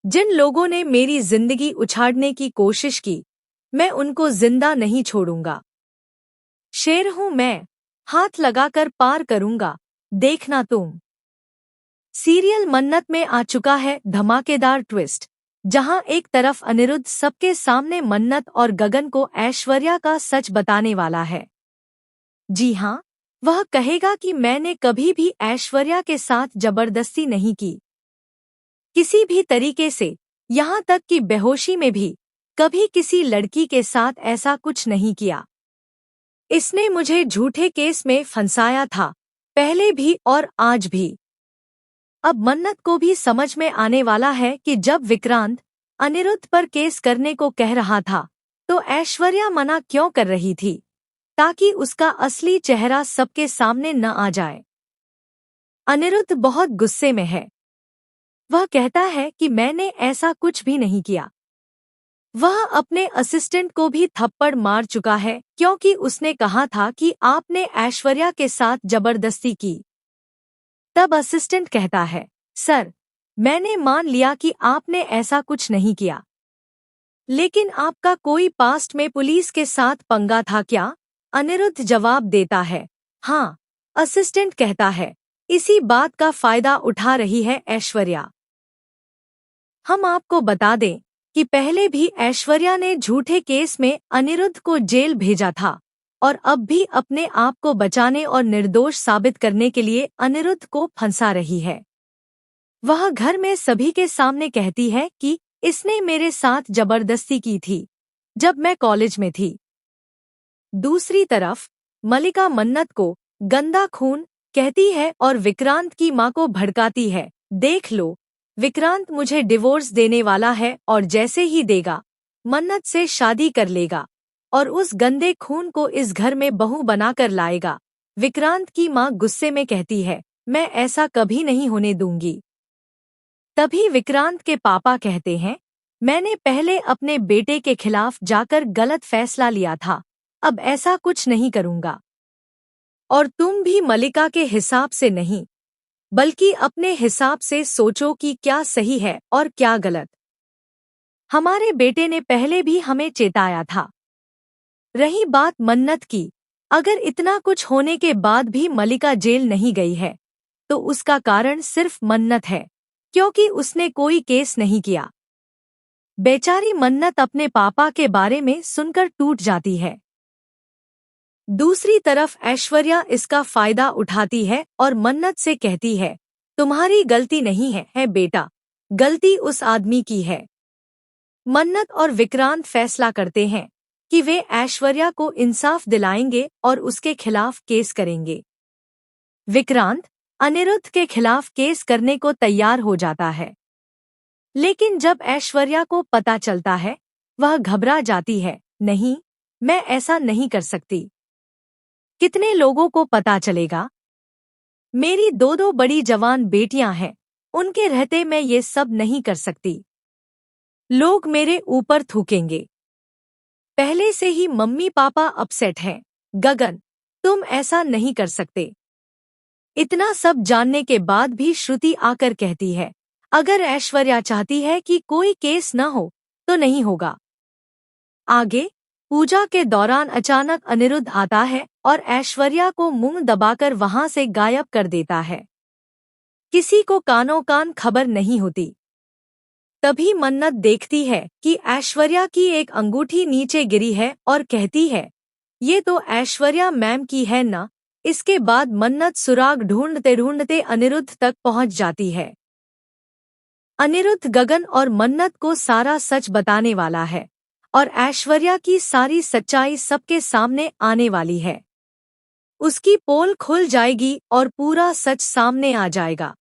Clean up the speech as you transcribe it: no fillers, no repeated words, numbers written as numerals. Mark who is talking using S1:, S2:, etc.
S1: जिन लोगों ने मेरी जिंदगी उछाड़ने की कोशिश की, मैं उनको जिंदा नहीं छोड़ूंगा। शेर हूं मैं, हाथ लगाकर पार करूंगा, देखना तुम। सीरियल मन्नत में आ चुका है धमाकेदार ट्विस्ट, जहां एक तरफ अनिरुद्ध सबके सामने मन्नत और गगन को ऐश्वर्या का सच बताने वाला है। जी हाँ, वह कहेगा कि मैंने कभी भी ऐश्वर्या के साथ जबरदस्ती नहीं की, किसी भी तरीके से, यहाँ तक कि बेहोशी में भी कभी किसी लड़की के साथ ऐसा कुछ नहीं किया। इसने मुझे झूठे केस में फंसाया था, पहले भी और आज भी। अब मन्नत को भी समझ में आने वाला है कि जब विक्रांत अनिरुद्ध पर केस करने को कह रहा था, तो ऐश्वर्या मना क्यों कर रही थी, ताकि उसका असली चेहरा सबके सामने न आ जाए। अनिरुद्ध बहुत गुस्से में है। वह कहता है कि मैंने ऐसा कुछ भी नहीं किया। वह अपने असिस्टेंट को भी थप्पड़ मार चुका है क्योंकि उसने कहा था कि आपने ऐश्वर्या के साथ जबरदस्ती की। तब असिस्टेंट कहता है, सर, मैंने मान लिया कि आपने ऐसा कुछ नहीं किया, लेकिन आपका कोई पास्ट में पुलिस के साथ पंगा था क्या? अनिरुद्ध जवाब देता है, हाँ। असिस्टेंट कहता है, इसी बात का फायदा उठा रही है ऐश्वर्या। हम आपको बता दें कि पहले भी ऐश्वर्या ने झूठे केस में अनिरुद्ध को जेल भेजा था और अब भी अपने आप को बचाने और निर्दोष साबित करने के लिए अनिरुद्ध को फंसा रही है। वह घर में सभी के सामने कहती है कि इसने मेरे साथ जबरदस्ती की थी, जब मैं कॉलेज में थी। दूसरी तरफ मलिका मन्नत को गंदा खून कहती है और विक्रांत की मां को भड़काती है, देख लो, विक्रांत मुझे डिवोर्स देने वाला है और जैसे ही देगा, मन्नत से शादी कर लेगा और उस गंदे खून को इस घर में बहू बनाकर लाएगा। विक्रांत की मां गुस्से में कहती है, मैं ऐसा कभी नहीं होने दूंगी। तभी विक्रांत के पापा कहते हैं, मैंने पहले अपने बेटे के खिलाफ जाकर गलत फैसला लिया था, अब ऐसा कुछ नहीं करूंगा। और तुम भी मलिका के हिसाब से नहीं, बल्कि अपने हिसाब से सोचो कि क्या सही है और क्या गलत। हमारे बेटे ने पहले भी हमें चेताया था। रही बात मन्नत की, अगर इतना कुछ होने के बाद भी मलिका जेल नहीं गई है, तो उसका कारण सिर्फ मन्नत है, क्योंकि उसने कोई केस नहीं किया। बेचारी मन्नत अपने पापा के बारे में सुनकर टूट जाती है। दूसरी तरफ ऐश्वर्या इसका फायदा उठाती है और मन्नत से कहती है, तुम्हारी गलती नहीं है बेटा, गलती उस आदमी की है। मन्नत और विक्रांत फैसला करते हैं कि वे ऐश्वर्या को इंसाफ दिलाएंगे और उसके खिलाफ केस करेंगे। विक्रांत अनिरुद्ध के खिलाफ केस करने को तैयार हो जाता है, लेकिन जब ऐश्वर्या को पता चलता है, वह घबरा जाती है, नहीं, मैं ऐसा नहीं कर सकती। कितने लोगों को पता चलेगा? मेरी दो बड़ी जवान बेटियां हैं, उनके रहते मैं ये सब नहीं कर सकती। लोग मेरे ऊपर थूकेंगे। पहले से ही मम्मी पापा अपसेट हैं। गगन, तुम ऐसा नहीं कर सकते। इतना सब जानने के बाद भी श्रुति आकर कहती है, अगर ऐश्वर्या चाहती है कि कोई केस न हो, तो नहीं होगा। आगे पूजा के दौरान अचानक अनिरुद्ध आता है और ऐश्वर्या को मुंह दबाकर वहां से गायब कर देता है। किसी को कानों कान खबर नहीं होती। तभी मन्नत देखती है कि ऐश्वर्या की एक अंगूठी नीचे गिरी है और कहती है, ये तो ऐश्वर्या मैम की है ना। इसके बाद मन्नत सुराग ढूंढते ढूंढते अनिरुद्ध तक पहुंच जाती है। अनिरुद्ध गगन और मन्नत को सारा सच बताने वाला है और ऐश्वर्या की सारी सच्चाई सबके सामने आने वाली है। उसकी पोल खुल जाएगी और पूरा सच सामने आ जाएगा।